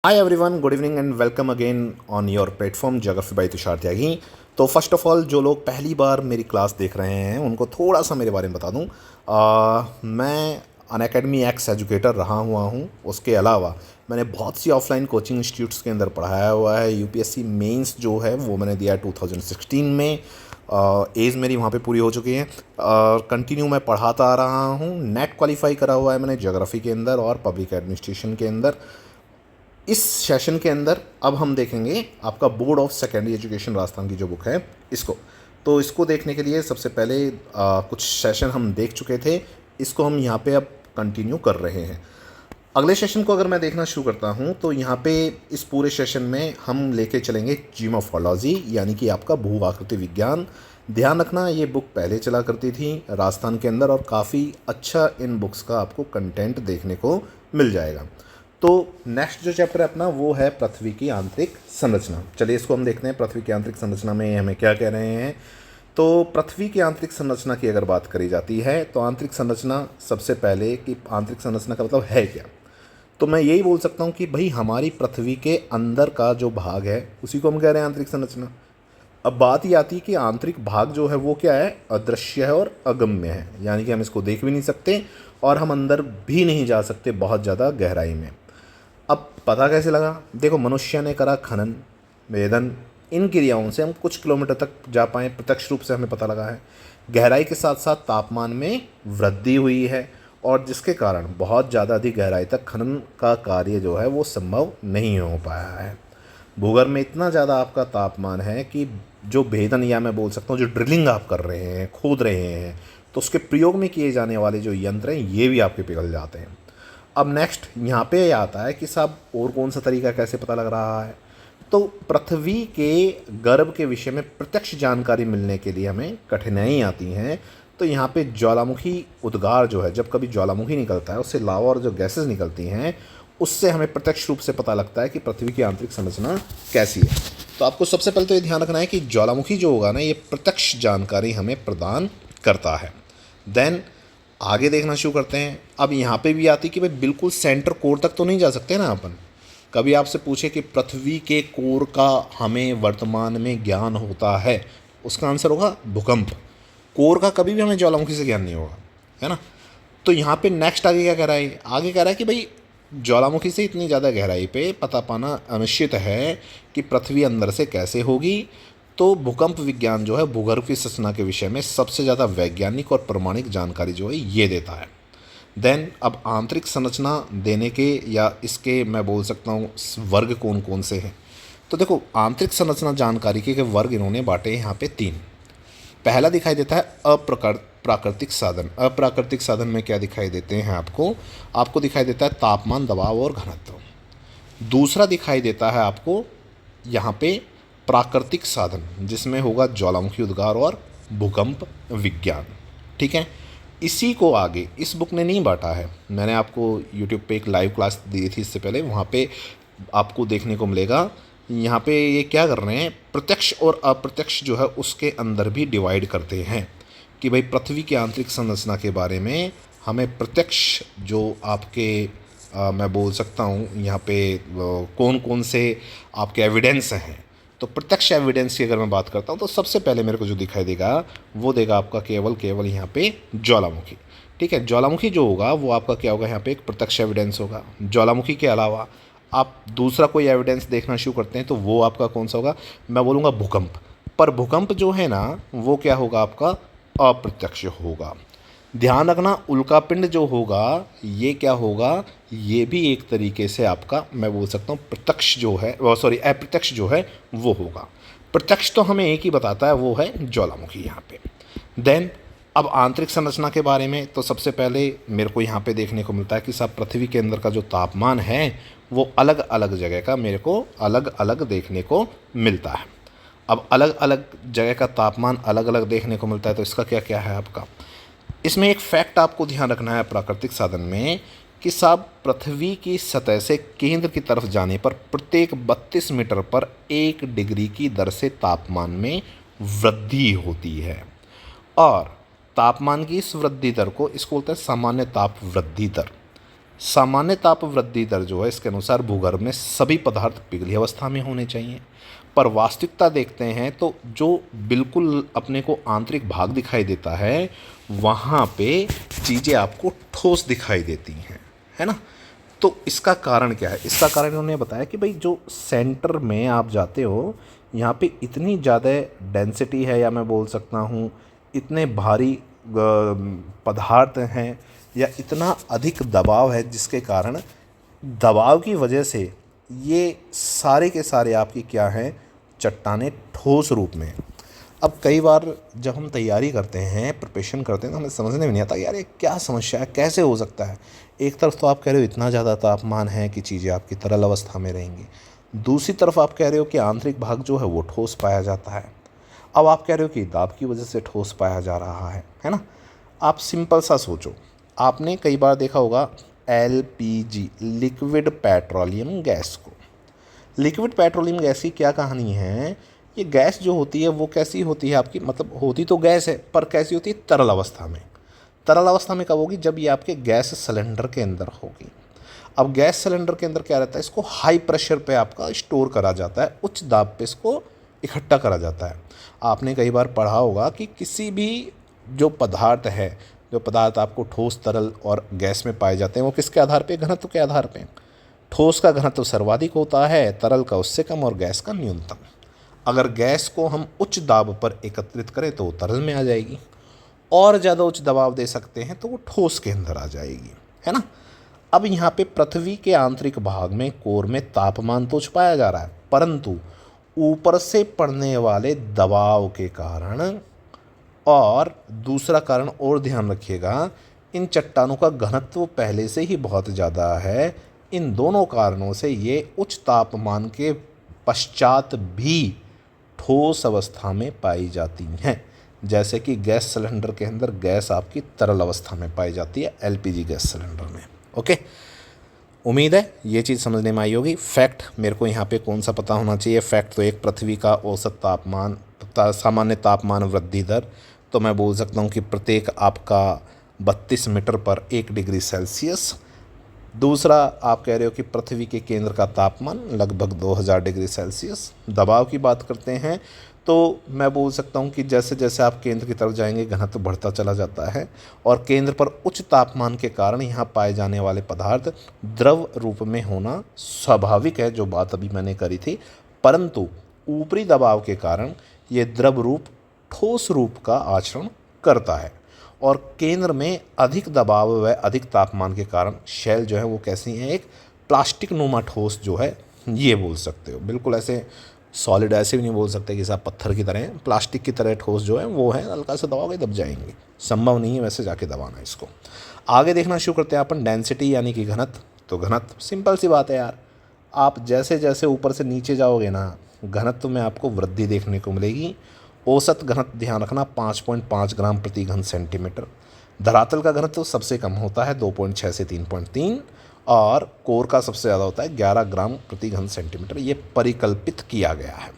Hi everyone, good evening and welcome again on your platform geography by Tushar Tyagi. तो first of all, जो लोग पहली बार मेरी क्लास देख रहे हैं उनको थोड़ा सा मेरे बारे में बता दूं। मैं अनअकैडमी एक्स एजुकेटर रहा हुआ हूं। उसके अलावा मैंने बहुत सी ऑफलाइन कोचिंग इंस्टीट्यूट्स के अंदर पढ़ाया हुआ है। यूपीएससी मेंस जो है वो मैंने दिया 2016 में। एज मेरी वहाँ पे पूरी हो चुकी है। कंटिन्यू मैं पढ़ाता आ रहा हूँ। नेट क्वालिफाई करा हुआ है मैंने ज्योग्राफी के अंदर और पब्लिक एडमिनिस्ट्रेशन के अंदर। इस सेशन के अंदर अब हम देखेंगे आपका board of secondary education Rajasthan की जो बुक है इसको। तो इसको देखने के लिए सबसे पहले कुछ सेशन हम देख चुके थे, इसको हम यहाँ पे अब कंटिन्यू कर रहे हैं। अगले सेशन को अगर मैं देखना शुरू करता हूँ तो यहाँ पे इस पूरे सेशन में हम लेके चलेंगे जीमोफोलॉजी, यानी कि आपका भू आकृति विज्ञान। ध्यान रखना, ये बुक पहले चला करती थी राजस्थान के अंदर और काफ़ी अच्छा इन बुक्स का आपको कंटेंट देखने को मिल जाएगा। तो नेक्स्ट जो चैप्टर है अपना वो है पृथ्वी की आंतरिक संरचना। चलिए इसको हम देखते हैं, पृथ्वी की आंतरिक संरचना में हमें क्या कह रहे हैं। तो पृथ्वी की आंतरिक संरचना की अगर बात करी जाती है तो आंतरिक संरचना, सबसे पहले कि आंतरिक संरचना का मतलब है क्या, तो मैं यही बोल सकता हूँ कि भाई हमारी पृथ्वी के अंदर का जो भाग है उसी को हम कह रहे हैं आंतरिक संरचना। अब बात ये आती है कि आंतरिक भाग जो है वो क्या है, अदृश्य है और अगम्य है, यानी कि हम इसको देख भी नहीं सकते और हम अंदर भी नहीं जा सकते बहुत ज़्यादा गहराई में। अब पता कैसे लगा? देखो, मनुष्य ने करा खनन, वेदन, इन क्रियाओं से हम कुछ किलोमीटर तक जा पाए, प्रत्यक्ष रूप से हमें पता लगा है। गहराई के साथ साथ तापमान में वृद्धि हुई है और जिसके कारण बहुत ज़्यादा अधिक गहराई तक खनन का कार्य जो है वो संभव नहीं हो पाया है। भूगर्भ में इतना ज़्यादा आपका तापमान है कि जो भेदन, या मैं बोल सकता हूँ जो ड्रिलिंग आप कर रहे हैं, खोद रहे हैं, तो उसके प्रयोग में किए जाने वाले जो यंत्र हैं ये भी आपके पिघल जाते हैं। अब नेक्स्ट यहाँ पे आता है कि साहब और कौन सा तरीका कैसे पता लग रहा है। तो पृथ्वी के गर्भ के विषय में प्रत्यक्ष जानकारी मिलने के लिए हमें कठिनाई आती हैं। तो यहाँ पे ज्वालामुखी उद्गार जो है, जब कभी ज्वालामुखी निकलता है उससे लावा और जो गैसेस निकलती हैं उससे हमें प्रत्यक्ष रूप से पता लगता है कि पृथ्वी की आंतरिक संरचना कैसी है। तो आपको सबसे पहले तो ये ध्यान रखना है कि ज्वालामुखी जो होगा ना, ये प्रत्यक्ष जानकारी हमें प्रदान करता है। देन आगे देखना शुरू करते हैं। अब यहाँ पे भी आती कि भाई बिल्कुल सेंटर कोर तक तो नहीं जा सकते ना अपन। कभी आपसे पूछे कि पृथ्वी के कोर का हमें वर्तमान में ज्ञान होता है, उसका आंसर होगा भूकंप। कोर का कभी भी हमें ज्वालामुखी से ज्ञान नहीं होगा, है ना। तो यहाँ पे नेक्स्ट आगे क्या कह रहा है, आगे कह रहा है कि भाई ज्वालामुखी से इतनी ज़्यादा गहराई पे पता पाना अनिश्चित है कि पृथ्वी अंदर से कैसे होगी। तो भूकंप विज्ञान जो है भूगर्भ की संरचना के विषय में सबसे ज़्यादा वैज्ञानिक और प्रमाणिक जानकारी जो है ये देता है। देन अब आंतरिक संरचना देने के या इसके मैं बोल सकता हूँ वर्ग कौन कौन से हैं। तो देखो, आंतरिक संरचना जानकारी के वर्ग इन्होंने बांटे यहाँ पे 3। पहला दिखाई देता है प्राकृतिक साधन। अप्राकृतिक साधन में क्या दिखाई देते हैं आपको? आपको दिखाई देता है तापमान, दबाव और घनत्व। दूसरा दिखाई देता है आपको यहाँ पे प्राकृतिक साधन, जिसमें होगा ज्वालामुखी उद्गार और भूकंप विज्ञान। ठीक है, इसी को आगे इस बुक ने नहीं बांटा है। मैंने आपको यूट्यूब पे एक लाइव क्लास दी थी इससे पहले, वहाँ पे आपको देखने को मिलेगा। यहाँ पे ये क्या कर रहे हैं, प्रत्यक्ष और अप्रत्यक्ष जो है उसके अंदर भी डिवाइड करते हैं कि भाई पृथ्वी की आंतरिक संरचना के बारे में हमें प्रत्यक्ष जो आपके मैं बोल सकता हूँ यहाँ पे कौन कौन से आपके एविडेंस हैं। तो प्रत्यक्ष एविडेंस की अगर मैं बात करता हूँ तो सबसे पहले मेरे को जो दिखाई देगा वो देगा आपका केवल यहाँ पे ज्वालामुखी। ठीक है, ज्वालामुखी जो होगा वो आपका क्या होगा, यहाँ पे एक प्रत्यक्ष एविडेंस होगा। ज्वालामुखी के अलावा आप दूसरा कोई एविडेंस देखना शुरू करते हैं तो वो आपका कौन सा होगा, मैं बोलूँगा भूकंप। पर भूकंप जो है ना वो क्या होगा, आपका अप्रत्यक्ष होगा। ध्यान रखना, उल्कापिंड जो होगा ये क्या होगा, ये भी एक तरीके से आपका मैं बोल सकता हूँ प्रत्यक्ष जो है, सॉरी अप्रत्यक्ष जो है वो होगा। प्रत्यक्ष तो हमें एक ही बताता है, वो है ज्वालामुखी यहाँ पे। देन अब आंतरिक संरचना के बारे में तो सबसे पहले मेरे को यहाँ पे देखने को मिलता है कि सब पृथ्वी के अंदर का जो तापमान है वो अलग अलग जगह का मेरे को अलग अलग देखने को मिलता है। अब अलग अलग जगह का तापमान अलग अलग देखने को मिलता है तो इसका क्या क्या है आपका, इसमें एक फैक्ट आपको ध्यान रखना है प्राकृतिक साधन में कि साहब पृथ्वी की सतह से केंद्र की तरफ जाने पर प्रत्येक 32 मीटर पर 1 डिग्री की दर से तापमान में वृद्धि होती है। और तापमान की इस वृद्धि दर को इसको बोलते हैं सामान्य ताप वृद्धि दर। सामान्य ताप वृद्धि दर जो है इसके अनुसार भूगर्भ में सभी पदार्थ पिघली अवस्था में होने चाहिए, पर वास्तविकता देखते हैं तो जो बिल्कुल अपने को आंतरिक भाग दिखाई देता है वहाँ पे चीज़ें आपको ठोस दिखाई देती हैं, है ना। तो इसका कारण क्या है? इसका कारण उन्होंने बताया कि भाई जो सेंटर में आप जाते हो यहाँ पे इतनी ज़्यादा डेंसिटी है, या मैं बोल सकता हूँ इतने भारी पदार्थ हैं, या इतना अधिक दबाव है, जिसके कारण दबाव की वजह से ये सारे के सारे आपकी क्या हैं, चट्टानें ठोस रूप में। अब कई बार जब हम तैयारी करते हैं, प्रिपरेशन करते हैं, तो हमें समझने में नहीं आता यार ये क्या समस्या है, कैसे हो सकता है। एक तरफ तो आप कह रहे हो इतना ज़्यादा तापमान है कि चीज़ें आपकी तरल अवस्था में रहेंगी, दूसरी तरफ आप कह रहे हो कि आंतरिक भाग जो है वो ठोस पाया जाता है। अब आप कह रहे हो कि दाब की वजह से ठोस पाया जा रहा है ना। आप सिंपल सा सोचो, आपने कई बार देखा होगा LPG, लिक्विड पेट्रोलियम गैस को। लिक्विड पेट्रोलियम गैस की क्या कहानी है? ये गैस जो होती है वो कैसी होती है आपकी, मतलब होती तो गैस है पर कैसी होती है, तरल अवस्था में। तरल अवस्था में कब होगी? जब ये आपके गैस सिलेंडर के अंदर होगी। अब गैस सिलेंडर के अंदर क्या रहता है, इसको हाई प्रेशर पे आपका स्टोर करा जाता है, उच्च दाब पे इसको इकट्ठा करा जाता है। आपने कई बार पढ़ा होगा कि किसी भी जो पदार्थ है, जो पदार्थ आपको ठोस, तरल और गैस में पाए जाते हैं, वो किसके आधार पे? घनत्व के आधार पे। ठोस का घनत्व सर्वाधिक होता है, तरल का उससे कम और गैस का न्यूनतम। अगर गैस को हम उच्च दाब पर एकत्रित करें तो वो तरल में आ जाएगी, और ज़्यादा उच्च दबाव दे सकते हैं तो वो ठोस के अंदर आ जाएगी, है ना। अब यहाँ पे पृथ्वी के आंतरिक भाग में कोर में तापमान तो पाया जा रहा है, परंतु ऊपर से पड़ने वाले दबाव के कारण, और दूसरा कारण और ध्यान रखिएगा, इन चट्टानों का घनत्व पहले से ही बहुत ज़्यादा है। इन दोनों कारणों से ये उच्च तापमान के पश्चात भी ठोस अवस्था में पाई जाती हैं। जैसे कि गैस सिलेंडर के अंदर गैस आपकी तरल अवस्था में पाई जाती है, LPG गैस सिलेंडर में। ओके, उम्मीद है ये चीज़ समझने में आई होगी। फैक्ट मेरे को यहाँ पे कौन सा पता होना चाहिए? फैक्ट तो एक, पृथ्वी का औसत तापमान, सामान्य तापमान वृद्धि दर, तो मैं बोल सकता हूँ कि प्रत्येक आपका 32 मीटर पर 1 डिग्री सेल्सियस। दूसरा आप कह रहे हो कि पृथ्वी के केंद्र का तापमान लगभग 2000 डिग्री सेल्सियस। दबाव की बात करते हैं तो मैं बोल सकता हूँ कि जैसे जैसे आप केंद्र की तरफ जाएंगे घनत्व बढ़ता चला जाता है, और केंद्र पर उच्च तापमान के कारण यहाँ पाए जाने वाले पदार्थ द्रव रूप में होना स्वाभाविक है, जो बात अभी मैंने करी थी। परंतु ऊपरी दबाव के कारण ये द्रव रूप ठोस रूप का आचरण करता है, और केंद्र में अधिक दबाव व अधिक तापमान के कारण शेल जो है वो कैसी हैं, एक प्लास्टिक नुमा ठोस जो है, ये बोल सकते हो। बिल्कुल ऐसे सॉलिड ऐसे भी नहीं बोल सकते कि साहब पत्थर की तरह, प्लास्टिक की तरह ठोस जो है वो है, हल्का सा दबाओगे दब जाएंगे, संभव नहीं है वैसे जाके दबाना इसको। आगे देखना शुरू करते हैं अपन डेंसिटी यानी कि घनत्व। तो घनत्व सिंपल सी बात है यार, आप जैसे जैसे ऊपर से नीचे जाओगे ना, घनत्व में आपको वृद्धि देखने को मिलेगी। औसत घनत्व ध्यान रखना 5.5 ग्राम प्रति घन सेंटीमीटर। धरातल का घनत्व सबसे कम होता है 2.6 से 3.3, और कोर का सबसे ज़्यादा होता है 11 ग्राम प्रति घन सेंटीमीटर। ये परिकल्पित किया गया है।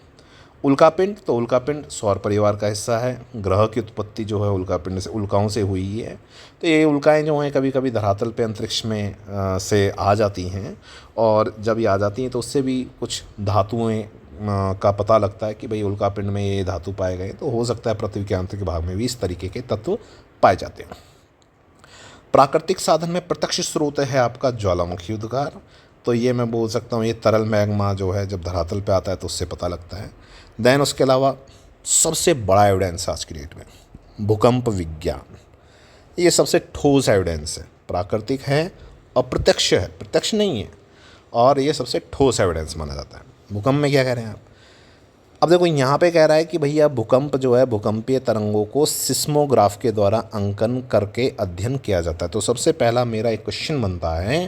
उल्कापिंड, तो उल्कापिंड सौर परिवार का हिस्सा है। ग्रह की उत्पत्ति जो है उल्कापिंड से, उल्काओं से हुई है। तो ये उल्काएं जो हैं कभी कभी धरातल पे अंतरिक्ष में से आ जाती हैं, और जब ये आ जाती हैं तो उससे भी कुछ धातुएं का पता लगता है कि भाई उल्कापिंड में ये धातु पाए गए। तो हो सकता है पृथ्वी के आंतरिक भाग में भी इस तरीके के तत्व पाए जाते हैं। प्राकृतिक साधन में प्रत्यक्ष स्रोत है आपका ज्वालामुखी उद्गार। तो ये मैं बोल सकता हूँ ये तरल मैग्मा जो है जब धरातल पे आता है तो उससे पता लगता है। देन उसके अलावा सबसे बड़ा एविडेंस आज की डेट में भूकंप विज्ञान, ये सबसे ठोस एविडेंस है। प्राकृतिक है, अप्रत्यक्ष है, प्रत्यक्ष नहीं है, और ये सबसे ठोस एविडेंस माना जाता है। भूकंप में क्या कह रहे हैं आप? अब देखो यहाँ पे कह रहा है कि भैया भूकंप जो है, भूकंपीय तरंगों को सिस्मोग्राफ के द्वारा अंकन करके अध्ययन किया जाता है। तो सबसे पहला मेरा एक क्वेश्चन बनता है,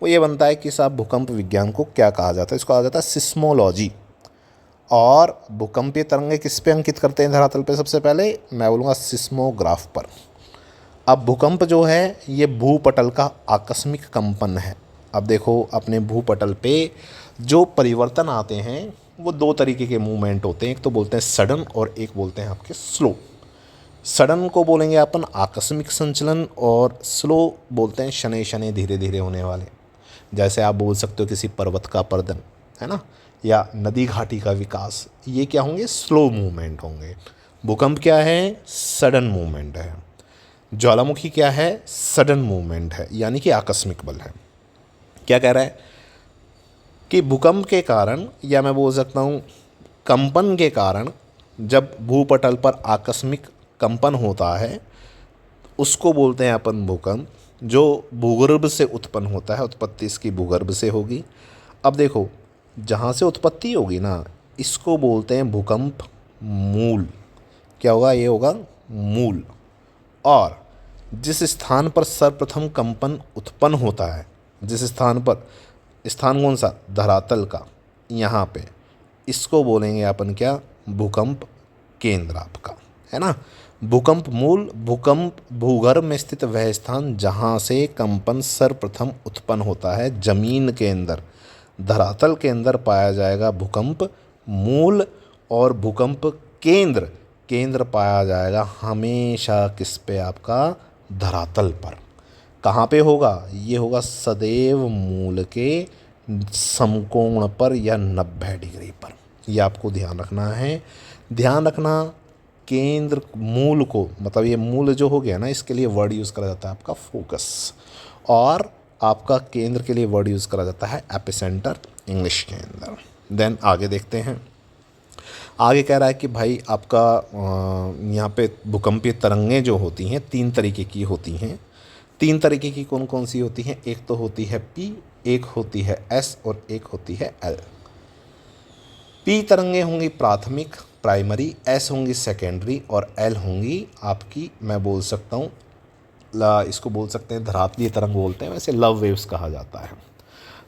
वो ये बनता है कि साहब भूकंप विज्ञान को क्या कहा जाता है? इसको कहा जाता है सिस्मोलॉजी। और भूकंपीय तरंगें किस पे अंकित करते हैं धरातल पे? सबसे पहले मैं बोलूँगा सिस्मोग्राफ पर। अब भूकंप जो है ये भूपटल का आकस्मिक कंपन है। अब देखो अपने भूपटल पे जो परिवर्तन आते हैं वो दो तरीके के मूवमेंट होते हैं, एक तो बोलते हैं सडन और एक बोलते हैं आपके स्लो। सडन को बोलेंगे अपन आकस्मिक संचलन, और स्लो बोलते हैं शनै शनै धीरे धीरे होने वाले। जैसे आप बोल सकते हो किसी पर्वत का पर्दन, है ना, या नदी घाटी का विकास, ये क्या होंगे, स्लो मूवमेंट होंगे। भूकंप क्या है, सडन मूवमेंट है। ज्वालामुखी क्या है, सडन मूवमेंट है, यानी कि आकस्मिक बल है। क्या कह रहा है कि भूकंप के कारण, या मैं बोल सकता हूँ कंपन के कारण, जब भूपटल पर आकस्मिक कंपन होता है उसको बोलते हैं अपन भूकंप, जो भूगर्भ से उत्पन्न होता है। उत्पत्ति इसकी भूगर्भ से होगी। अब देखो, जहाँ से उत्पत्ति होगी ना, इसको बोलते हैं भूकंप मूल। क्या होगा, ये होगा मूल। और जिस स्थान पर सर्वप्रथम कंपन उत्पन्न होता है, जिस स्थान पर, स्थान कौन सा, धरातल का, यहाँ पे, इसको बोलेंगे अपन क्या, भूकंप केंद्र आपका, है ना। भूकंप मूल, भूकंप भूगर्भ में स्थित वह स्थान जहाँ से कंपन सर्वप्रथम उत्पन्न होता है, जमीन के अंदर, धरातल के अंदर पाया जाएगा भूकंप मूल। और भूकंप केंद्र, केंद्र पाया जाएगा हमेशा किस पे, आपका धरातल पर। कहाँ पे होगा, ये होगा सदैव मूल के समकोण पर या 90 डिग्री पर। ये आपको ध्यान रखना है। ध्यान रखना, केंद्र मूल को, मतलब ये मूल जो हो गया ना, इसके लिए वर्ड यूज़ करा जाता है आपका फोकस, और आपका केंद्र के लिए वर्ड यूज़ करा जाता है एपिसेंटर इंग्लिश के अंदर। देन आगे देखते हैं। आगे कह रहा है कि भाई आपका यहाँ पे भूकंपीय तरंगें जो होती हैं 3 तरीके की होती हैं। 3 तरीके की कौन कौन सी होती हैं, एक तो होती है P, एक होती है S और एक होती है L। P तरंगें होंगी प्राथमिक, प्राइमरी, S होंगी सेकेंडरी, और L होंगी आपकी, मैं बोल सकता हूँ, इसको बोल सकते हैं धरातलीय तरंग बोलते हैं, वैसे लव वेव्स कहा जाता है।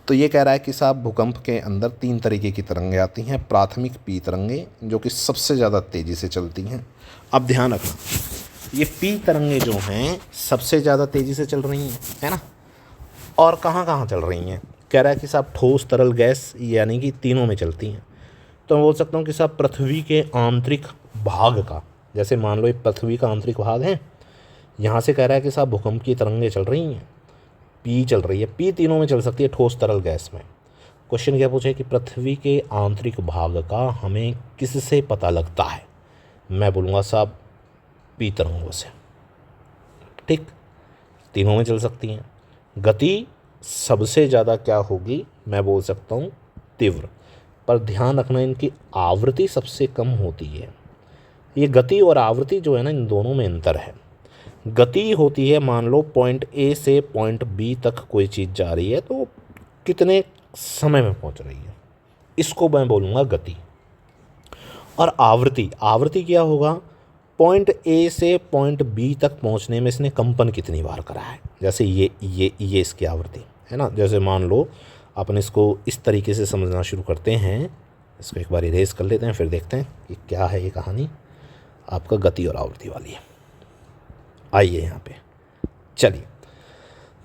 तो ये कह रहा है कि साहब भूकंप के अंदर 3 तरीके की तरंगें आती हैं। प्राथमिक P तरंगें जो कि सबसे ज़्यादा तेज़ी से चलती हैं। अब ध्यान रखना, ये P तरंगें जो हैं सबसे ज़्यादा तेज़ी से चल रही हैं, है ना। और कहाँ कहाँ चल रही हैं, कह रहा है कि साहब ठोस, तरल, गैस, यानी कि तीनों में चलती हैं। तो मैं बोल सकता हूँ कि साहब पृथ्वी के आंतरिक भाग का, जैसे मान लो ये पृथ्वी का आंतरिक भाग है, यहाँ से कह रहा है कि साहब भूकंप की तरंगें चल रही हैं, P चल रही है। P तीनों में चल सकती है, ठोस, तरल, गैस में। क्वेश्चन क्या पूछे कि पृथ्वी के आंतरिक भाग का हमें किससे पता लगता है, मैं बोलूँगा साहब P तरंगों से। ठीक, तीनों में चल सकती हैं। गति सबसे ज़्यादा क्या होगी, मैं बोल सकता हूँ तीव्र, पर ध्यान रखना इनकी आवृत्ति सबसे कम होती है। ये गति और आवृत्ति जो है ना, इन दोनों में अंतर है। गति होती है, मान लो पॉइंट A से पॉइंट B तक कोई चीज़ जा रही है तो कितने समय में पहुंच रही है, इसको मैं बोलूँगा गति। और आवृत्ति, आवृत्ति क्या होगा, पॉइंट A से पॉइंट B तक पहुंचने में इसने कंपन कितनी बार करा है। जैसे ये इसकी आवृत्ति है ना। जैसे मान लो अपन इसको इस तरीके से समझना शुरू करते हैं, इसको एक बार इरेज कर लेते हैं, फिर देखते हैं कि क्या है ये कहानी आपका गति और आवृत्ति वाली है। आइए यहाँ पे, चलिए,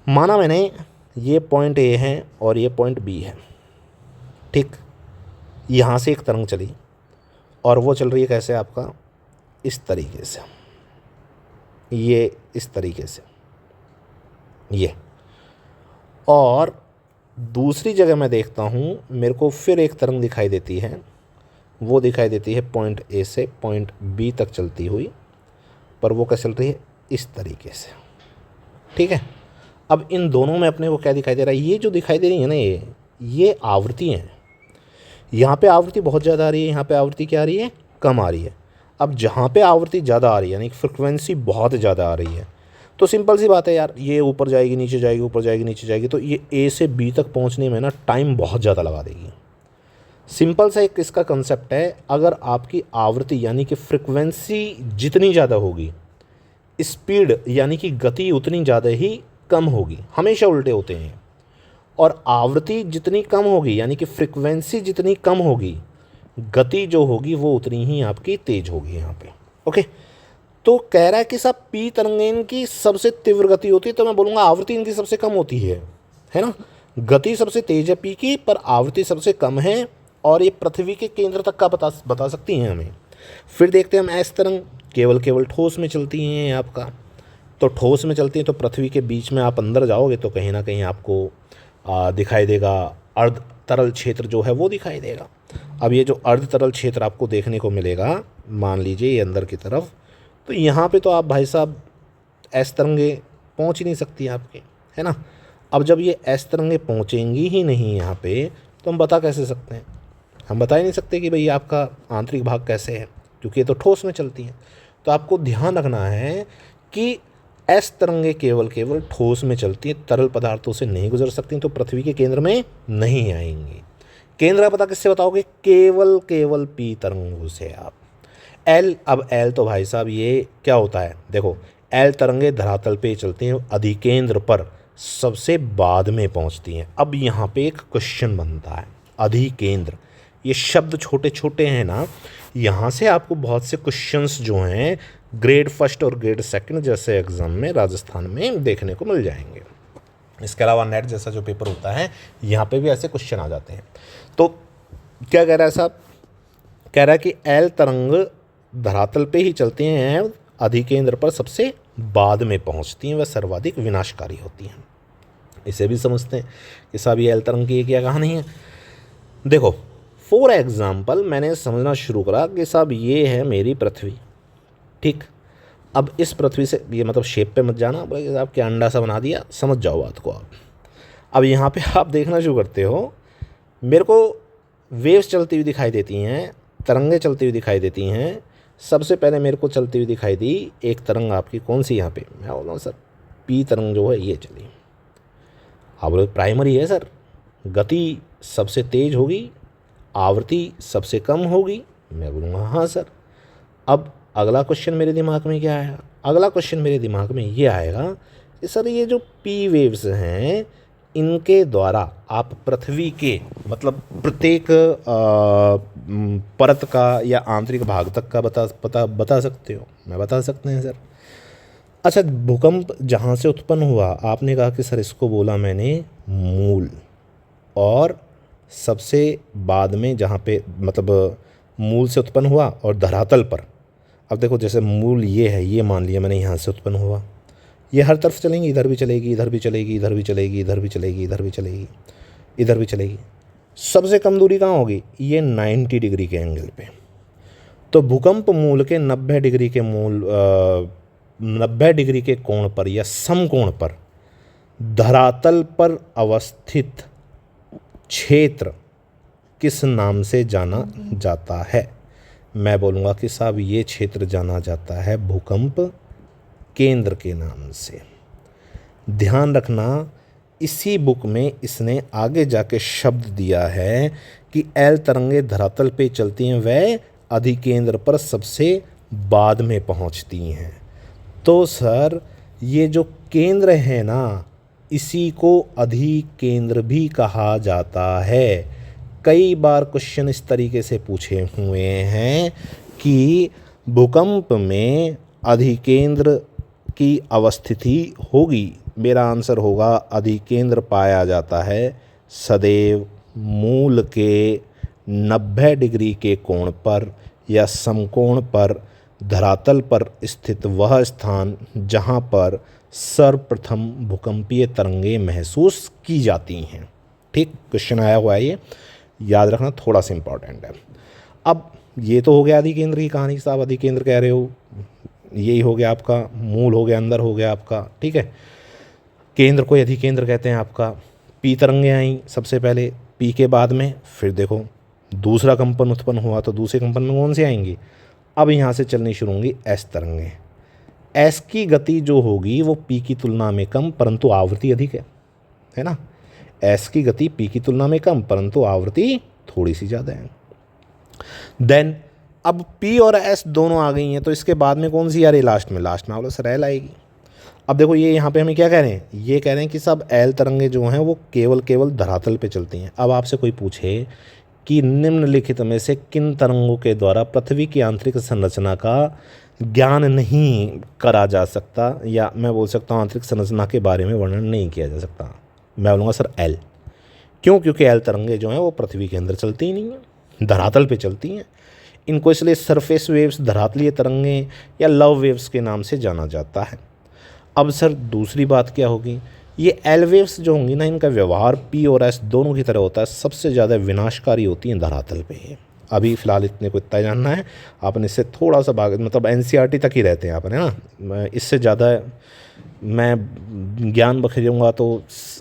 माना मैंने ये पॉइंट A है और ये पॉइंट B है, ठीक। यहाँ से एक तरंग चली और वो चल रही है कैसे, आपका इस तरीके से, ये इस तरीके से, ये। और दूसरी जगह मैं देखता हूँ, मेरे को फिर एक तरंग दिखाई देती है, वो दिखाई देती है पॉइंट A से पॉइंट B तक चलती हुई, पर वो कैसे चल रही है, इस तरीके से, ठीक है। अब इन दोनों में अपने को क्या दिखाई दे रहा है, ये जो दिखाई दे रही है ना, ये आवृत्ति हैं। यहाँ पे आवृत्ति बहुत ज़्यादा आ रही है, यहाँ पे आवृत्ति क्या आ रही है, कम आ रही है। अब जहाँ पे आवृत्ति ज़्यादा आ रही है, यानी फ्रिक्वेंसी बहुत ज़्यादा आ रही है, तो सिंपल सी बात है यार, ये ऊपर जाएगी, नीचे जाएगी, ऊपर जाएगी, नीचे जाएगी, तो ये A से B तक पहुँचने में ना टाइम बहुत ज़्यादा लगा देगी। सिंपल सा एक इसका कंसेप्ट है, अगर आपकी आवृत्ति यानी कि फ्रिक्वेंसी जितनी ज़्यादा होगी, स्पीड यानी कि गति उतनी ज़्यादा ही कम होगी। हमेशा उल्टे होते हैं। और आवृत्ति जितनी कम होगी, यानी कि फ्रिक्वेंसी जितनी कम होगी, गति जो होगी वो उतनी ही आपकी तेज होगी यहाँ पे। ओके, तो कह रहा है कि साहब P तरंगें इनकी सबसे तीव्र गति होती है, तो मैं बोलूँगा आवृत्ति इनकी सबसे कम होती है ना। गति सबसे तेज है P की, पर आवृत्ति सबसे कम है, और ये पृथ्वी के केंद्र तक का बता सकती हैं हमें। फिर देखते हैं हम एस तरंग, केवल ठोस में चलती हैं आपका। तो ठोस में चलती हैं तो पृथ्वी के बीच में आप अंदर जाओगे तो कहीं ना कहीं आपको दिखाई देगा अर्ध तरल क्षेत्र जो है वो दिखाई देगा। अब ये जो अर्ध तरल क्षेत्र आपको देखने को मिलेगा, मान लीजिए ये अंदर की तरफ, तो यहाँ पे तो आप भाई साहब एस तरंगे पहुँच ही नहीं सकती आपके, है ना। अब जब ये एस तरंगे पहुँचेंगी ही नहीं यहाँ पे, तो हम बता कैसे सकते हैं? हम बता ही नहीं सकते कि भाई आपका आंतरिक भाग कैसे है, क्योंकि ये तो ठोस में चलती हैं। तो आपको ध्यान रखना है कि एस तरंगे केवल ठोस में चलती हैं, तरल पदार्थों से नहीं गुजर सकती, तो पृथ्वी के केंद्र में नहीं आएंगी। केंद्र का पता किससे बताओगे? केवल पी तरंगों से आप। एल, अब एल तो भाई साहब ये क्या होता है, देखो एल तरंगे धरातल पे चलती हैं, अधिकेंद्र पर सबसे बाद में पहुंचती हैं। अब यहाँ पे एक क्वेश्चन बनता है, अधिकेंद्र, ये शब्द छोटे छोटे हैं ना, यहाँ से आपको बहुत से क्वेश्चंस जो हैं ग्रेड फर्स्ट और ग्रेड सेकंड जैसे एग्ज़ाम में राजस्थान में देखने को मिल जाएंगे। इसके अलावा नेट जैसा जो पेपर होता है यहाँ पे भी ऐसे क्वेश्चन आ जाते हैं। तो क्या कह रहा है साहब? कह रहा है कि एल तरंग धरातल पे ही चलती हैं, अधिकेंद्र पर सबसे बाद में पहुँचती हैं, वह सर्वाधिक विनाशकारी होती हैं। इसे भी समझते हैं कि साहब ये एल तरंग की क्या कहानी है। देखो फॉर एग्ज़ाम्पल मैंने समझना शुरू करा कि साहब ये है मेरी पृथ्वी, ठीक। अब इस पृथ्वी से, ये मतलब शेप पे मत जाना, बोले साहब क्या अंडा सा बना दिया, समझ जाओ बात को आप। अब यहाँ पे आप देखना शुरू करते हो, मेरे को वेव्स चलती हुई दिखाई देती हैं, तरंगे चलती हुई दिखाई देती हैं। सबसे पहले मेरे को चलती हुई दिखाई दी एक तरंग आपकी, कौन सी यहाँ पे, मैं बोल रहा हूँ सर पी तरंग जो है ये चली। आप बोले प्राइमरी है सर, गति सबसे तेज होगी, आवृत्ति सबसे कम होगी। मैं बोलूँगा हाँ सर। अब अगला क्वेश्चन मेरे दिमाग में क्या आएगा? अगला क्वेश्चन मेरे दिमाग में ये आएगा कि सर ये जो पी वेव्स हैं इनके द्वारा आप पृथ्वी के मतलब प्रत्येक परत का या आंतरिक भाग तक का बता सकते हो? मैं बता सकते हैं सर। अच्छा, भूकंप जहाँ से उत्पन्न हुआ, आपने कहा कि सर इसको बोला मैंने मूल, और सबसे बाद में जहाँ पे मतलब मूल से उत्पन्न हुआ और धरातल पर। अब देखो जैसे मूल ये है, ये मान लिया मैंने यहाँ से उत्पन्न हुआ, ये हर तरफ चलेंगी, इधर भी चलेगी, इधर भी चलेगी, इधर भी चलेगी, इधर भी चलेगी, इधर भी चलेगी, इधर भी चलेगी। सबसे कम दूरी कहाँ होगी? ये 90 डिग्री के एंगल पे। तो भूकंप मूल के 90 डिग्री के 90 डिग्री के कोण पर या समकोण पर धरातल पर अवस्थित क्षेत्र किस नाम से जाना जाता है? मैं बोलूँगा कि साहब ये क्षेत्र जाना जाता है भूकंप केंद्र के नाम से। ध्यान रखना, इसी बुक में इसने आगे जाके शब्द दिया है कि एल तरंगे धरातल पे चलती हैं, वह अधिकेंद्र पर सबसे बाद में पहुंचती हैं। तो सर ये जो केंद्र है ना, इसी को अधिकेंद्र भी कहा जाता है। कई बार क्वेश्चन इस तरीके से पूछे हुए हैं कि भूकंप में अधिकेंद्र की अवस्थिति होगी। मेरा आंसर होगा अधिकेंद्र पाया जाता है सदैव मूल के 90 डिग्री के कोण पर या समकोण पर धरातल पर स्थित वह स्थान जहाँ पर सर्वप्रथम भूकंपीय तरंगें महसूस की जाती हैं। ठीक, क्वेश्चन आया हुआ है, ये याद रखना, थोड़ा सा इम्पॉर्टेंट है। अब ये तो हो गया अधिकेंद्र की कहानी, साहब अधिकेंद्र कह रहे हो, यही हो गया आपका, मूल हो गया, अंदर हो गया आपका, ठीक है। केंद्र को अधिकेंद्र कहते हैं आपका। पी तरंगें आई सबसे पहले, पी के बाद में फिर देखो दूसरा कंपन उत्पन्न हुआ, तो दूसरे कंपन में कौन सी आएंगी? अब यहाँ से चलनी शुरू होंगी एस तरंगें। एस की गति जो होगी वो पी की तुलना में कम परंतु आवृत्ति अधिक है ना। एस की गति पी की तुलना में कम परंतु आवृत्ति थोड़ी सी ज़्यादा है। देन अब पी और एस दोनों आ गई हैं, तो इसके बाद में कौन सी आ रही है? लास्ट में आप लोग सर एल आएगी। अब देखो ये यहाँ पे हमें क्या कह रहे हैं? ये कह रहे हैं कि सब एल तरंगे जो हैं वो केवल धरातल पे चलती हैं। अब आपसे कोई पूछे कि निम्नलिखित में से किन तरंगों के द्वारा पृथ्वी की आंतरिक संरचना का ज्ञान नहीं करा जा सकता, या मैं बोल सकता हूँ आंतरिक संरचना के बारे में वर्णन नहीं किया जा सकता, मैं बोलूँगा सर एल। क्यों? क्योंकि एल तरंगे जो हैं वो पृथ्वी के अंदर चलती ही नहीं हैं, धरातल पे चलती हैं। इनको इसलिए सरफेस वेव्स, धरातलीय तरंगें या लव वेव्स के नाम से जाना जाता है। अब सर दूसरी बात क्या होगी, ये एल वेव्स जो होंगी ना, इनका व्यवहार पी और एस दोनों की तरह होता है, सबसे ज़्यादा विनाशकारी होती हैं धरातल पे। अभी फ़िलहाल इतने को इतना जानना है, आपने इससे थोड़ा सा भाग, मतलब एनसीईआरटी तक ही रहते हैं आपने ना, इससे ज़्यादा मैं ज्ञान बखेरूँगा तो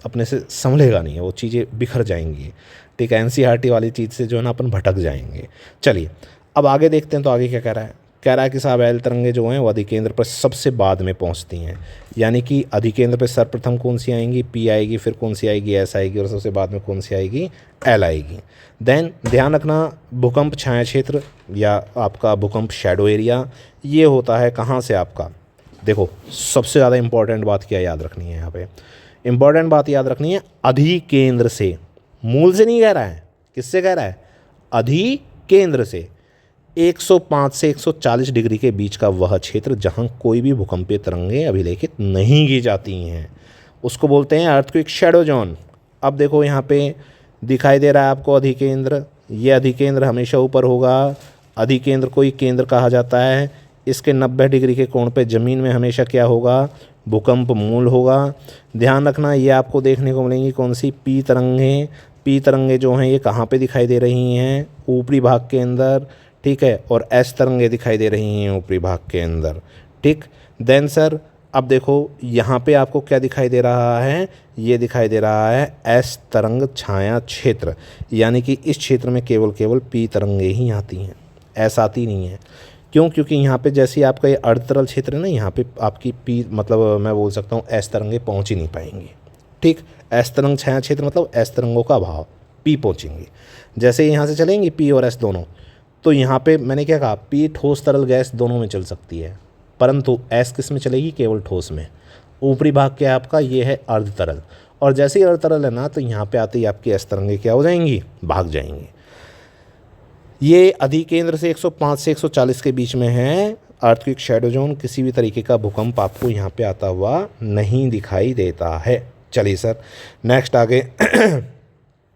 अपने से संभलेगा नहीं है, वो चीज़ें बिखर जाएंगी। ठीक है, एनसीईआरटी वाली चीज़ से जो है ना अपन भटक जाएंगे। चलिए अब आगे देखते हैं, तो आगे क्या कह रहा है। कह रहा है कि साहब एल तरंगे जो हैं वो अधिकेंद्र पर सबसे बाद में पहुंचती हैं, यानी कि अधिकेंद्र पर सर्वप्रथम कौन सी आएंगी, पी आएगी, फिर कौन सी आएगी, एस आएगी, और सबसे बाद में कौन सी आएगी, एल आएगी। देन ध्यान रखना, भूकंप छाया क्षेत्र या आपका भूकंप शैडो एरिया ये होता है कहाँ से आपका, देखो सबसे ज़्यादा इंपॉर्टेंट बात क्या याद रखनी है यहाँ पे, इंपॉर्टेंट बात याद रखनी है, अधिकेंद्र से, मूल से नहीं कह रहा है, किससे कह रहा है, अधिकेंद्र से। 105 से 140 डिग्री के बीच का वह क्षेत्र जहाँ कोई भी भूकंपीय तरंगें अभिलेखित नहीं की जाती हैं उसको बोलते हैं अर्थक्वेक शैडो जोन। अब देखो यहाँ पे दिखाई दे रहा है आपको अधिकेंद्र, ये अधिकेंद्र हमेशा ऊपर होगा, अधिकेंद्र को ही केंद्र कहा जाता है। इसके 90 डिग्री के कोण पे ज़मीन में हमेशा क्या होगा, भूकंप मूल होगा। ध्यान रखना ये आपको देखने को मिलेंगी कौन सी, पी तरंगें। पी तरंगें जो हैं ये कहाँ पे दिखाई दे रही हैं, ऊपरी भाग के अंदर, ठीक है, और एस तरंगें दिखाई दे रही हैं ऊपरी भाग के अंदर, ठीक। देन सर अब देखो यहाँ पे आपको क्या दिखाई दे रहा है, ये दिखाई दे रहा है एस तरंग छाया क्षेत्र, यानी कि इस क्षेत्र में केवल पी तरंगें ही आती हैं, एस आती नहीं है। क्यों, क्योंकि यहाँ पे जैसे आपका ये अर्धतरल क्षेत्र है ना, यहाँ पे आपकी पी मतलब मैं बोल सकता हूँ एस तरंगें पहुँच ही नहीं पाएंगी, ठीक। एस तरंग छाया क्षेत्र मतलब एस तरंगों का अभाव, पी पहुँचेंगी। जैसे यहाँ से चलेंगी पी और एस दोनों, तो यहाँ पे मैंने क्या कहा, पी ठोस तरल गैस दोनों में चल सकती है, परंतु एस किस में चलेगी, केवल ठोस में। ऊपरी भाग क्या आपका, ये है अर्ध तरल, और जैसे ही अर्ध तरल है ना, तो यहाँ पे आते ही आपकी एस तरंगें क्या हो जाएंगी, भाग जाएंगी। ये अधिकेंद्र से 105 से 140 के बीच में है अर्थक्वेक शैडो जोन। किसी भी तरीके का भूकंप आपको यहाँ पे आता हुआ नहीं दिखाई देता है। चलिए सर नेक्स्ट आगे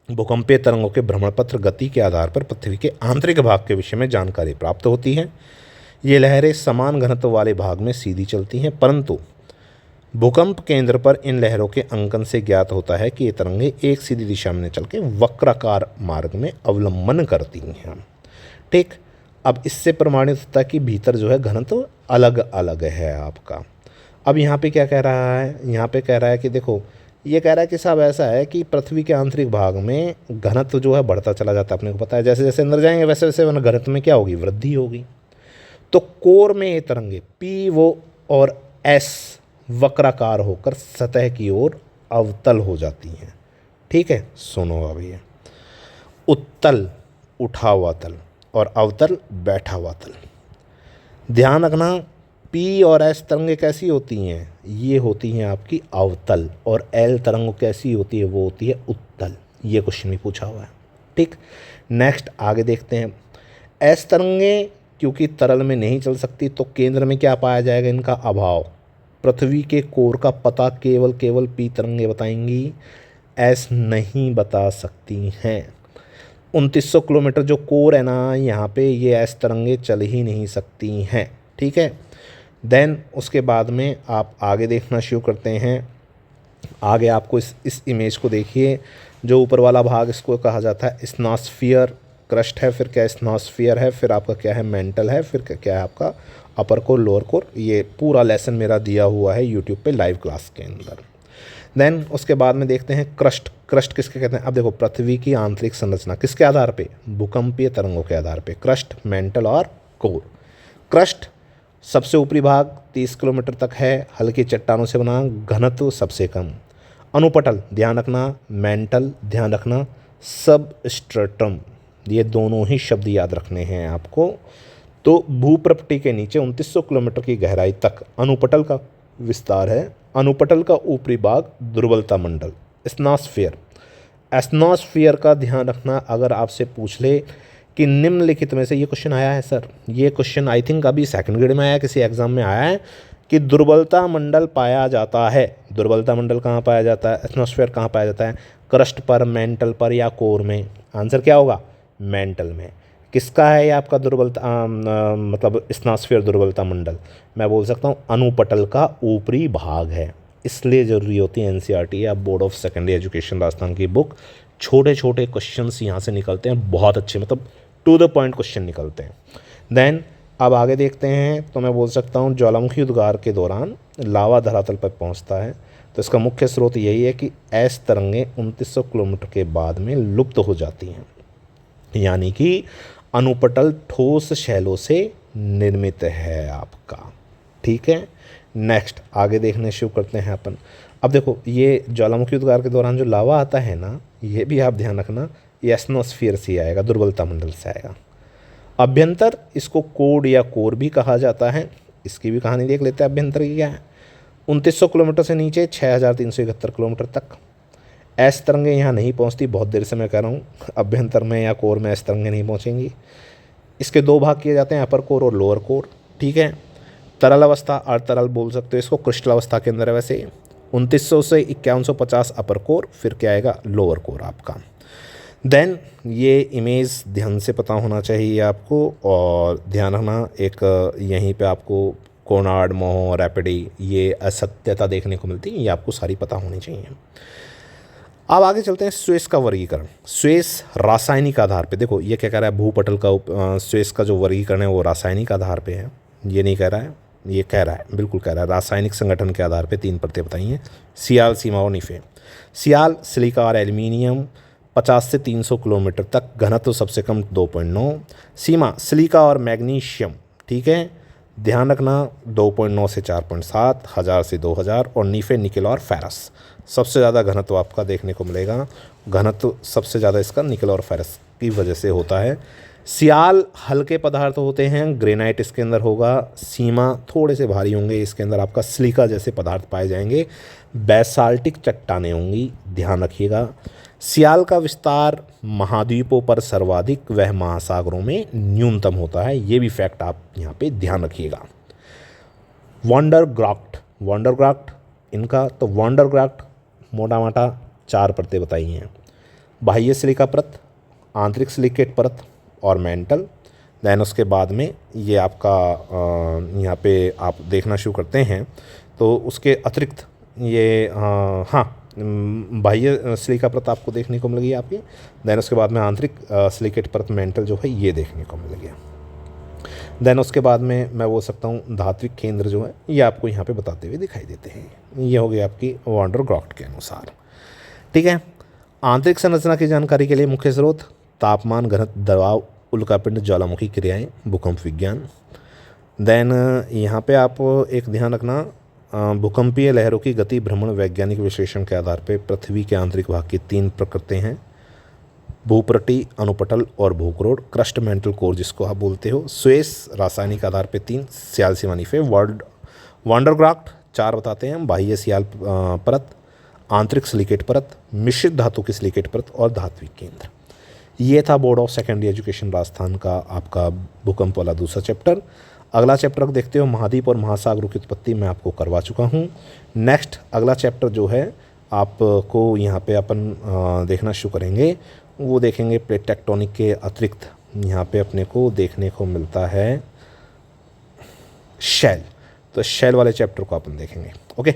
भूकंपीय तरंगों के भ्रमणपत्र गति के आधार पर पृथ्वी के आंतरिक भाग के विषय में जानकारी प्राप्त होती है। ये लहरें समान घनत्व वाले भाग में सीधी चलती हैं, परंतु भूकंप केंद्र पर इन लहरों के अंकन से ज्ञात होता है कि ये तरंगें एक सीधी दिशा में चल के वक्राकार मार्ग में अवलंबन करती हैं, ठीक। अब इससे प्रमाणित होता है कि भीतर जो है घनत्व अलग अलग है आपका। अब यहाँ पे क्या कह रहा है, यहाँ पे कह रहा है कि देखो ये कह रहा है कि साहब ऐसा है कि पृथ्वी के आंतरिक भाग में घनत्व जो है बढ़ता चला जाता है, अपने को पता है, जैसे जैसे अंदर जाएंगे वैसे वैसे घनत्व में क्या होगी, वृद्धि होगी। तो कोर में ये तरंगे पी वो और एस वक्राकार होकर सतह की ओर अवतल हो जाती हैं, ठीक है। सुनो अब ये उत्तल उठा हुआ तल और अवतल बैठा हुआ तल। ध्यान रखना पी और एस तरंगें कैसी होती हैं, ये होती हैं आपकी अवतल, और एल तरंग कैसी होती है, वो होती है उत्तल। ये क्वेश्चन भी पूछा हुआ है, ठीक। नेक्स्ट आगे देखते हैं। एस तरंगें क्योंकि तरल में नहीं चल सकती, तो केंद्र में क्या पाया जाएगा, इनका अभाव। पृथ्वी के कोर का पता केवल पी तरंगें बताएंगी, एस नहीं बता सकती हैं। 2900 किलोमीटर जो कोर है ना यहाँ पे, ये एस तरंगें चल ही नहीं सकती हैं, ठीक है। देन उसके बाद में आप आगे देखना शुरू करते हैं। आगे आपको इस इमेज को देखिए, जो ऊपर वाला भाग इसको कहा जाता है स्नॉस्फियर, क्रस्ट है, फिर क्या स्नॉस्फियर है, फिर आपका क्या है मेंटल है, फिर क्या है आपका अपर कोर लोअर कोर। ये पूरा लेसन मेरा दिया हुआ है यूट्यूब पे लाइव क्लास के अंदर। देन उसके बाद में देखते हैं क्रस्ट। क्रस्ट किसके कहते हैं, अब देखो पृथ्वी की आंतरिक संरचना किसके आधार पे, भूकंपीय तरंगों के आधार पे, क्रस्ट, मेंटल और कोर। क्रस्ट सबसे ऊपरी भाग 30 किलोमीटर तक है, हल्की चट्टानों से बना, घनत्व सबसे कम। अनुपटल ध्यान रखना, मेंटल ध्यान रखना, सबस्ट्रेटम, ये दोनों ही शब्द याद रखने हैं आपको। तो भूप्रपटी के नीचे 2900 किलोमीटर की गहराई तक अनुपटल का विस्तार है। अनुपटल का ऊपरी भाग दुर्बलता मंडल, स्नॉस्फियर। एस्नॉस्फियर का ध्यान रखना, अगर आपसे पूछ ले कि निम्नलिखित में से, ये क्वेश्चन आया है सर, ये क्वेश्चन आई थिंक अभी सेकंड ग्रेड में आया, किसी एग्जाम में आया है कि दुर्बलता मंडल पाया जाता है। दुर्बलता मंडल कहाँ पाया जाता है, एटमॉस्फेयर कहाँ पाया जाता है, क्रस्ट पर, मेंटल पर या कोर में। आंसर क्या होगा, मेंटल में। किसका है ये आपका दुर्बलता मतलब स्नोस्फीयर दुर्बलता मंडल? मैं बोल सकता हूँ अनुपटल का ऊपरी भाग है। इसलिए ज़रूरी होती है एनसीईआरटी या board of secondary education Rajasthan की बुक। छोटे छोटे क्वेश्चंस यहाँ से निकलते हैं, बहुत अच्छे, मतलब टू द पॉइंट क्वेश्चन निकलते हैं। देन अब आगे देखते हैं, तो मैं बोल सकता हूँ ज्वालामुखी उद्गार के दौरान लावा धरातल पर पहुँचता है, तो इसका मुख्य स्रोत यही है कि ऐस तरंगें 2900 किलोमीटर के बाद में लुप्त हो जाती हैं, यानी कि अनुपटल ठोस शैलों से निर्मित है आपका। ठीक है, नेक्स्ट आगे देखने शुरू करते हैं अपन। अब देखो ये ज्वालामुखी उद्गार के दौरान जो लावा आता है ना, ये भी आप ध्यान रखना, ये एस्नोस्फीयर से आएगा, दुर्बलता मंडल से आएगा। अभ्यंतर, इसको कोड या कोर भी कहा जाता है। इसकी भी कहानी देख लेते हैं अभ्यंतर की क्या है। 2900 किलोमीटर से नीचे 6371 किलोमीटर तक। ऐस तरंगें यहाँ नहीं पहुँचती, बहुत देर से मैं कह रहा हूँ, अभ्यंतर में या कोर में ऐस तरंगें नहीं पहुँचेंगी। इसके दो भाग किए जाते हैं, अपर कोर और लोअर कोर। ठीक है, तरल अवस्था और तरल बोल सकते हो इसको, क्रिस्टल अवस्था के अंदर है वैसे। 2900 से 5150 अपर कोर, फिर क्या आएगा लोअर कोर आपका। देन ये इमेज ध्यान से पता होना चाहिए आपको, और ध्यान रखना एक यहीं पे आपको कोनार्ड, मोह, रैपिडी, ये असत्यता देखने को मिलती है, ये आपको सारी पता होनी चाहिए। अब आगे चलते हैं स्वेस का वर्गीकरण। स्वेस रासायनिक आधार पे, देखो ये क्या कह रहा है, भूपटल का स्वेस का जो वर्गीकरण है वो रासायनिक आधार पे है। ये नहीं कह रहा है, ये कह रहा है, बिल्कुल कह रहा है, रासायनिक संगठन के आधार पे 3 परतें बताई हैं। सियाल, सीमा और निफे। सियाल सिलिका और एल्यूमिनियम 50 से 300 किलोमीटर तक, घनत्व सबसे कम 2.9। सीमा सिलिका और मैग्नीशियम, ठीक है, ध्यान रखना 2.9 से 4.7, 1000 से 2000। और निफे निकल और फेरस, सबसे ज़्यादा घनत्व आपका देखने को मिलेगा। घनत्व सबसे ज़्यादा इसका निकल और फेरस की वजह से होता है। सियाल हल्के पदार्थ होते हैं, ग्रेनाइट इसके अंदर होगा। सीमा थोड़े से भारी होंगे, इसके अंदर आपका सिलिका जैसे पदार्थ पाए जाएंगे। बेसाल्टिक चट्टानें होंगी, ध्यान रखिएगा। सियाल का विस्तार महाद्वीपों पर सर्वाधिक, वह महासागरों में न्यूनतम होता है। ये भी फैक्ट आप यहाँ पे ध्यान रखिएगा। वांडरग्राफ्ट, वांडरग्राफ्ट इनका, तो वांडरग्राफ्ट मोटा मोटा 4 परतें बताई हैं। बाह्य सिलिका परत, आंतरिक सिलिकेट परत और मेंटल। दैन उसके बाद में ये आपका यहाँ पे आप देखना शुरू करते हैं, तो उसके अतिरिक्त ये बाह्य सिलिका परत आपको देखने को मिलेगी आपकी। दैन उसके बाद में आंतरिक सिलिकेट परत मेंटल जो है ये देखने को मिलेगी। दैन उसके बाद में मैं बोल सकता हूँ धात्विक केंद्र जो है ये आपको यहाँ पे बताते हुए दिखाई देते हैं। ये हो गई आपकी वांडरग्राफ्ट के अनुसार। ठीक है, आंतरिक संरचना की जानकारी के लिए मुख्य स्रोत तापमान, घनत्व, दबाव, उल्कापिंड, ज्वालामुखी क्रियाएं, भूकंप विज्ञान। देन यहाँ पे आप एक ध्यान रखना, भूकंपीय लहरों की गति, भ्रमण, वैज्ञानिक विश्लेषण के आधार पर पृथ्वी के आंतरिक भाग की 3 प्रकृति हैं, भूपटल, अनुपटल और भूक्रोड। क्रस्ट, मेंटल, कोर जिसको आप बोलते हो। स्वेस रासायनिक आधार पे 3, सियाल, सीमा, निफे। वांडरग्राफ्ट 4 बताते हैं, बाह्य सियाल परत, आंतरिक सिलिकेट परत, मिश्रित धातु की सिलिकेट परत और धात्विक केंद्र। ये था board of secondary education Rajasthan का आपका भूकंप वाला दूसरा चैप्टर। अगला चैप्टर देखते हो महाद्वीप और महासागरों की उत्पत्ति, मैं आपको करवा चुका हूँ। नेक्स्ट अगला चैप्टर जो है आपको यहाँ पे अपन देखना शुरू करेंगे, वो देखेंगे प्लेट टेक्टोनिक के अतिरिक्त यहाँ पे अपने को देखने को मिलता है शेल, तो शेल वाले चैप्टर को अपन देखेंगे। ओके,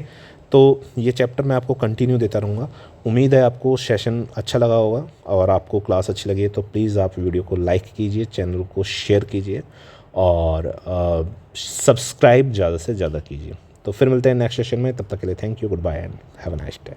तो ये चैप्टर मैं आपको कंटिन्यू देता रहूँगा। उम्मीद है आपको सेशन अच्छा लगा होगा, और आपको क्लास अच्छी लगी तो प्लीज़ आप वीडियो को लाइक कीजिए, चैनल को शेयर कीजिए और सब्सक्राइब ज़्यादा से ज़्यादा कीजिए। तो फिर मिलते हैं नेक्स्ट सेशन में, तब तक के लिए thank you, goodbye and have a nice day.